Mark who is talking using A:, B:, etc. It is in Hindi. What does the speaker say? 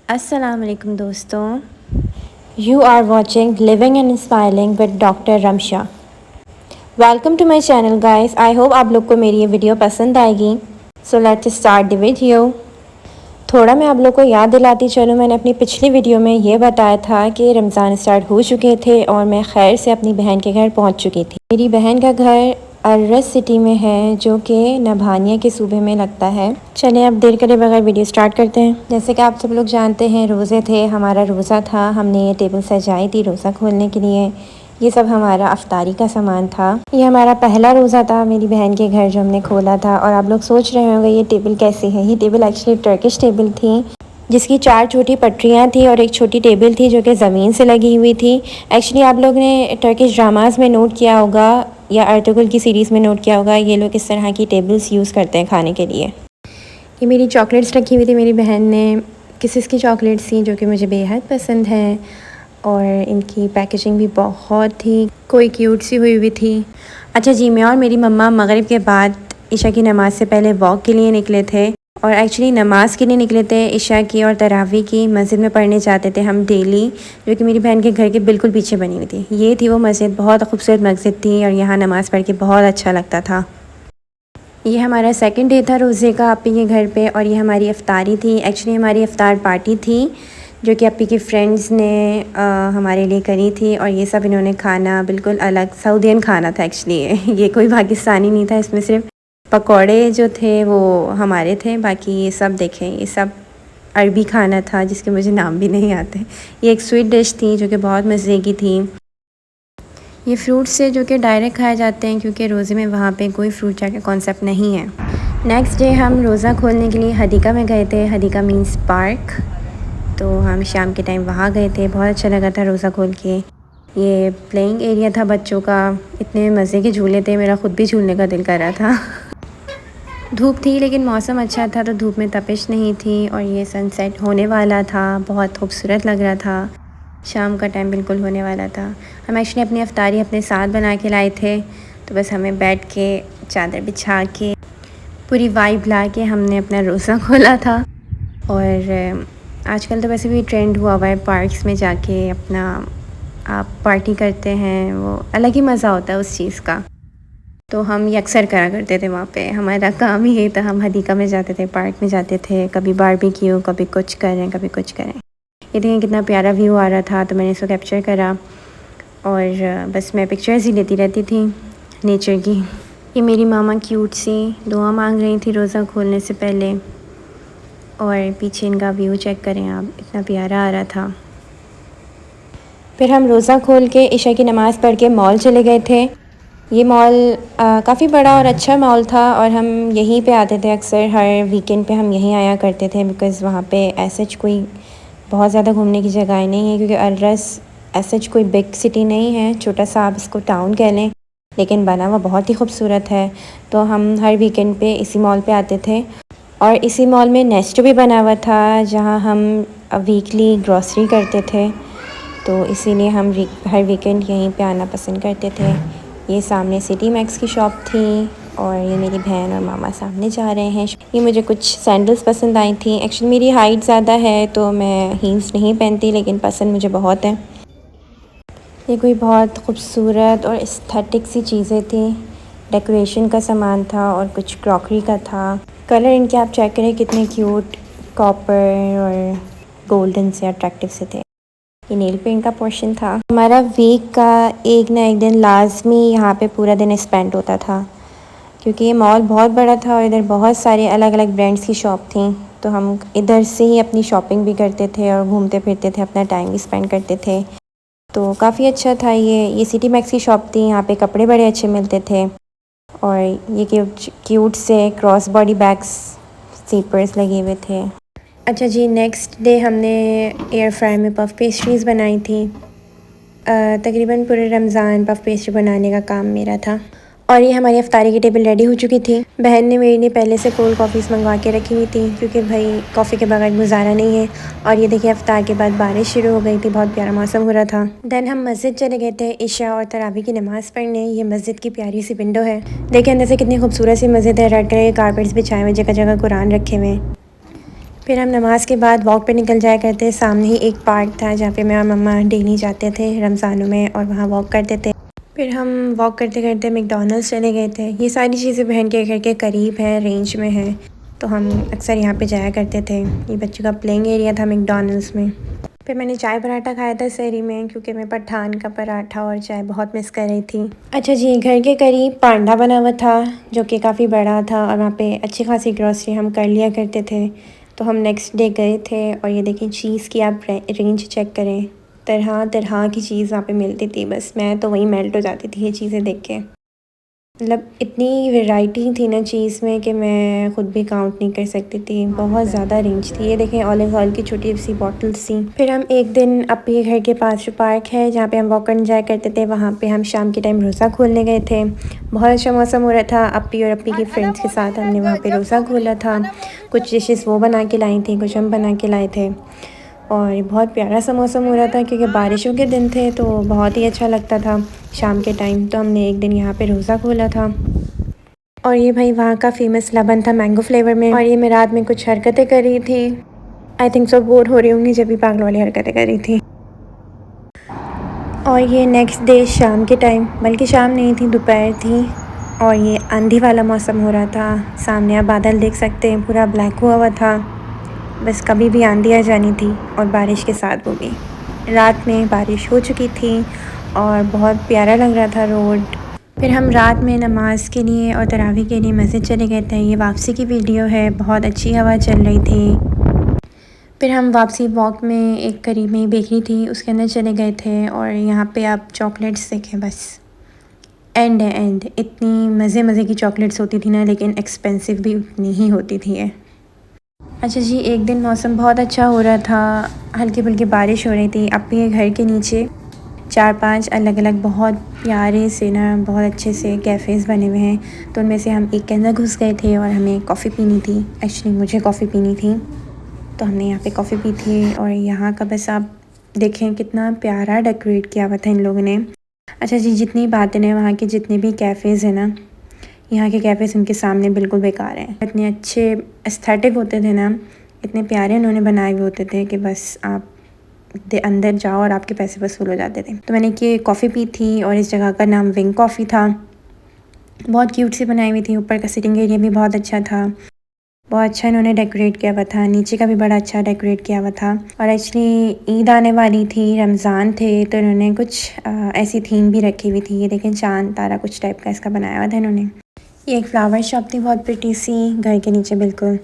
A: अस्सलाम वालेकुम दोस्तों, you are watching living and inspiring with doctor Ramsha. Welcome to my channel guys. I hope आप लोग को मेरी ये वीडियो पसंद आएगी। So let's start the video. थोड़ा मैं आप लोग को याद दिलाती चलूँ, मैंने अपनी पिछली वीडियो में ये बताया था कि रमज़ान स्टार्ट हो चुके थे और मैं खैर से अपनी बहन के घर पहुंच चुकी थी। मेरी बहन का घर अररस सिटी में है, जो कि नभानिया के सूबे में लगता है। चलिए अब देर करे बगैर वीडियो स्टार्ट करते हैं। जैसे कि आप सब लोग जानते हैं, रोज़े थे, हमारा रोज़ा था। हमने ये टेबल सजाई थी रोज़ा खोलने के लिए। ये सब हमारा अफ्तारी का सामान था। ये हमारा पहला रोज़ा था मेरी बहन के घर जो हमने खोला था। और आप लोग सोच रहे होंगे ये टेबल कैसी है। ये टेबल एक्चुअली टर्किश टेबल थी, जिसकी 4 छोटी पटरियाँ थी और एक छोटी टेबल थी जो कि ज़मीन से लगी हुई थी। एक्चुअली आप लोग ने टर्किश ड्रामास में नोट किया होगा या अर्तुगरुल की सीरीज़ में नोट किया होगा, ये लोग इस तरह की टेबल्स यूज़ करते हैं खाने के लिए। ये मेरी चॉकलेट्स रखी हुई थी मेरी बहन ने। किसिस की चॉकलेट्स थी जो कि मुझे बेहद पसंद हैं और इनकी पैकेजिंग भी बहुत ही कोई क्यूट सी हुई थी। अच्छा जी, मैं और मेरी मम्मा मगरिब के बाद इशा की नमाज़ से पहले वॉक के लिए निकले थे और एक्चुअली नमाज़ के लिए निकले थे इशा की और तरावी की। मस्जिद में पढ़ने जाते थे हम डेली, जो कि मेरी बहन के घर के बिल्कुल पीछे बनी हुई थी। ये थी वो मस्जिद, बहुत खूबसूरत मस्जिद थी और यहाँ नमाज़ पढ़ के बहुत अच्छा लगता था। ये हमारा सेकंड डे था रोज़े का अपी के घर पे और ये हमारी इफ्तारी थी। एक्चुअली हमारी इफ्तार पार्टी थी जो कि अपी की फ्रेंड्स ने हमारे लिए करी थी और ये सब इन्होंने खाना बिल्कुल अलग सऊदियन खाना था। एक्चुअली ये कोई पाकिस्तानी नहीं था, इसमें सिर्फ पकौड़े जो थे वो हमारे थे, बाकी ये सब देखें ये सब अरबी खाना था जिसके मुझे नाम भी नहीं आते। ये एक स्वीट डिश थी जो कि बहुत मज़े की थी। ये फ्रूट्स से जो कि डायरेक्ट खाए जाते हैं क्योंकि रोज़े में वहाँ पे कोई फ्रूट चाट का कॉन्सेप्ट नहीं है। नेक्स्ट डे हम रोज़ा खोलने के लिए हदीका में गए थे। Hadika means park. तो हम शाम के टाइम वहाँ गए थे, बहुत अच्छा लगा था रोज़ा खोल के। ये प्लेइंग एरिया था बच्चों का, इतने मज़े के झूले थे, मेरा ख़ुद भी झूलने का दिल कर रहा था। धूप थी लेकिन मौसम अच्छा था तो धूप में तपिश नहीं थी और ये सनसेट होने वाला था, बहुत खूबसूरत लग रहा था। शाम का टाइम बिल्कुल होने वाला था। हम एक्चुअली अपनी अफ्तारी अपने साथ बना के लाए थे, तो बस हमें बैठ के चादर बिछा के पूरी वाइब ला के हमने अपना रोज़ा खोला था। और आजकल तो वैसे भी ट्रेंड हुआ हुआ है पार्क्स में जाके अपना आप पार्टी करते हैं, वो अलग ही मज़ा होता है उस चीज़ का। तो हम ये अक्सर करा करते थे वहाँ पे, हमारा काम ही यही था। हम हदीका में जाते थे, पार्क में जाते थे, कभी बारबेक्यू, कभी कुछ करें कभी कुछ करें। ये देखें कितना प्यारा व्यू आ रहा था, तो मैंने इसको कैप्चर करा और बस मैं पिक्चर्स ही लेती रहती थी नेचर की। ये मेरी मामा क्यूट सी दुआ मांग रही थी रोज़ा खोलने से पहले और पीछे इनका व्यू चेक करें आप, इतना प्यारा आ रहा था। फिर हम रोज़ा खोल के इशा की नमाज़ पढ़ के मॉल चले गए थे। ये मॉल काफ़ी बड़ा और अच्छा मॉल था और हम यहीं पे आते थे अक्सर, हर वीकेंड पे हम यहीं आया करते थे बिकॉज़ वहाँ पे ऐसे कोई बहुत ज़्यादा घूमने की जगह नहीं है, क्योंकि अररस ऐसे कोई बिग सिटी नहीं है, छोटा सा आप इसको टाउन कह लें, लेकिन बना हुआ बहुत ही खूबसूरत है। तो हम हर वीकेंड पे इसी मॉल पे आते थे और इसी मॉल में नेस्टो भी बना हुआ था जहाँ हम वीकली ग्रॉसरी करते थे, तो इसीलिए हम हर वीकेंड यहीं पे आना पसंद करते थे। ये सामने सिटी मैक्स की शॉप थी और ये मेरी बहन और मामा सामने जा रहे हैं। ये मुझे कुछ सैंडल्स पसंद आई थी। एक्चुअली मेरी हाइट ज़्यादा है तो मैं हील्स नहीं पहनती, लेकिन पसंद मुझे बहुत है। ये कोई बहुत खूबसूरत और एस्थेटिक सी चीज़ें थी, डेकोरेशन का सामान था और कुछ क्रॉकरी का था। कलर इनके आप चेक करें कितने क्यूट, कॉपर और गोल्डन से अट्रैक्टिव से थे। ये नेल पेंट का पोर्शन था। हमारा वीक का एक ना एक दिन लाजमी यहाँ पे पूरा दिन स्पेंड होता था, क्योंकि ये मॉल बहुत बड़ा था और इधर बहुत सारे अलग अलग ब्रांड्स की शॉप थी, तो हम इधर से ही अपनी शॉपिंग भी करते थे और घूमते फिरते थे, अपना टाइम भी स्पेंड करते थे। तो काफ़ी अच्छा था। ये सिटी मैक्स की शॉप थी, यहाँ पे कपड़े बड़े अच्छे मिलते थे और ये क्यूट से क्रॉस बॉडी बैग्स स्लीपर्स लगे हुए थे। अच्छा जी, नेक्स्ट डे हमने एयर फ्रायर में पफ़ पेस्ट्रीज़ बनाई थी। तकरीबन पूरे रमज़ान पफ़ पेस्ट्री बनाने का काम मेरा था। और ये हमारी अफ्तारी की टेबल रेडी हो चुकी थी। बहन ने मेरी ने पहले से कोल्ड कॉफ़ीज़ मंगवा के रखी हुई थी, क्योंकि भाई कॉफ़ी के बगैर गुजारा नहीं है। और ये देखिए अफ्तार के बाद बारिश शुरू हो गई थी, बहुत प्यारा मौसम हो रहा था। दैन हम मस्जिद चले गए थे इशा और तरावी की नमाज़ पढ़ने। ये मस्जिद की प्यारी सी विंडो है, देखिए अंदर से कितनी खूबसूरत सी मस्जिद है। रेड कलर के कारपेट्स बिछाए हुए, जगह जगह कुरान रखे हुए। फिर हम नमाज़ के बाद वॉक पे निकल जाया करते। सामने ही एक पार्क था जहाँ पे मैं और मम्मा डेली जाते थे रमज़ानों में और वहाँ वॉक करते थे। फिर हम वॉक करते करते मैकडॉनल्ड्स चले गए थे। ये सारी चीज़ें बहन के घर के करीब है, रेंज में है, तो हम अक्सर यहाँ पे जाया करते थे। ये बच्चों का प्लेइंग एरिया था मैकडॉनल्ड्स में। फिर मैंने चाय पराठा खाया था सहरी में, क्योंकि मैं पठान का पराठा और चाय बहुत मिस कर रही थी। अच्छा जी, घर के करीब पांडा बना हुआ था जो कि काफ़ी बड़ा था और वहाँ पे अच्छी खासी ग्रॉसरी हम कर लिया करते थे। तो हम नेक्स्ट डे गए थे और ये देखें चीज़ की आप रेंज चेक करें, तरह तरह की चीज़ वहाँ पे मिलती थी। बस मैं तो वहीं मेल्ट हो जाती थी ये चीज़ें देख के। मतलब इतनी वैरायटी थी ना चीज़ में कि मैं ख़ुद भी काउंट नहीं कर सकती थी, बहुत ज़्यादा रेंज थी। ये देखें ऑलिव ऑयल की छोटी सी बॉटल्स थी। फिर हम एक दिन अपने के घर के पास जो पार्क है जहाँ पे हम वॉक करने जाया करते थे, वहाँ पे हम शाम के टाइम रोज़ा खोलने गए थे। बहुत अच्छा मौसम हो रहा था। अपी और अपी की फ्रेंड्स के साथ हमने वहाँ पे रोज़ा खोला था। कुछ डिशेस वो बना के लाई थी, कुछ हम बना के लाए थे और बहुत प्यारा सा मौसम हो रहा था क्योंकि बारिशों के दिन थे, तो बहुत ही अच्छा लगता था शाम के टाइम। तो हमने एक दिन यहाँ पे रोज़ा खोला था। और ये भाई वहाँ का फ़ेमस लबन था मैंगो फ्लेवर में। और ये मैं रात में कुछ हरकतें कर रही थी, आई थिंक सब बोर हो रही होंगी जब भी पागल वाली हरकतें कर रही थी। और ये नेक्स्ट डे शाम के टाइम, बल्कि शाम नहीं थी, दोपहर थी और ये आंधी वाला मौसम हो रहा था। सामने आप बादल देख सकते हैं, पूरा ब्लैक हुआ हुआ था। बस कभी भी आंधी आ जानी थी और बारिश के साथ वो भी। रात में बारिश हो चुकी थी और बहुत प्यारा लग रहा था रोड। फिर हम रात में नमाज के लिए और तरावी के लिए मस्जिद चले गए थे। ये वापसी की वीडियो है, बहुत अच्छी हवा चल रही थी। फिर हम वापसी वॉक में एक करीब में बेकरी थी, उसके अंदर चले गए थे और यहाँ पे आप चॉकलेट्स देखें, बस एंड है एंड। इतनी मज़े मज़े की चॉकलेट्स होती थी ना, लेकिन एक्सपेंसिव भी उतनी ही होती थी ये। अच्छा जी, एक दिन मौसम बहुत अच्छा हो रहा था, हल्की फुल्की बारिश हो रही थी। अपने घर के नीचे 4-5 अलग अलग बहुत प्यारे से ना, बहुत अच्छे से कैफ़ेज़ बने हुए हैं। तो उनमें से हम एक के अंदर घुस गए थे और हमें कॉफ़ी पीनी थी। एक्चुअली मुझे कॉफ़ी पीनी थी, तो हमने यहाँ पे कॉफ़ी पी थी। और यहाँ का बस आप देखें कितना प्यारा डेकोरेट किया हुआ था इन लोगों ने। अच्छा जी, जितनी बातें हैं वहाँ के जितने भी कैफ़ेज़ हैं ना, यहाँ के कैफ़ेज़ उनके सामने बिल्कुल बेकार हैं। इतने अच्छे एस्थेटिक होते थे ना, इतने प्यारे उन्होंने बनाए हुए होते थे कि बस आप अंदर जाओ और आपके पैसे वसूल हो जाते थे। तो मैंने कि कॉफ़ी पी थी और इस जगह का नाम विंग कॉफ़ी था। बहुत क्यूट सी बनाई हुई थी, ऊपर का सिटिंग एरिया भी बहुत अच्छा था। बहुत अच्छा इन्होंने डेकोरेट किया हुआ था, नीचे का भी बड़ा अच्छा डेकोरेट किया हुआ था। और एक्चुअली ईद आने वाली थी, रमज़ान थे, तो इन्होंने कुछ ऐसी थीम भी रखी हुई थी। ये देखें चाँद तारा कुछ टाइप का इसका बनाया हुआ था इन्होंने। ये एक फ्लावर शॉप थी बहुत प्रिटी सी, घर के नीचे बिल्कुल।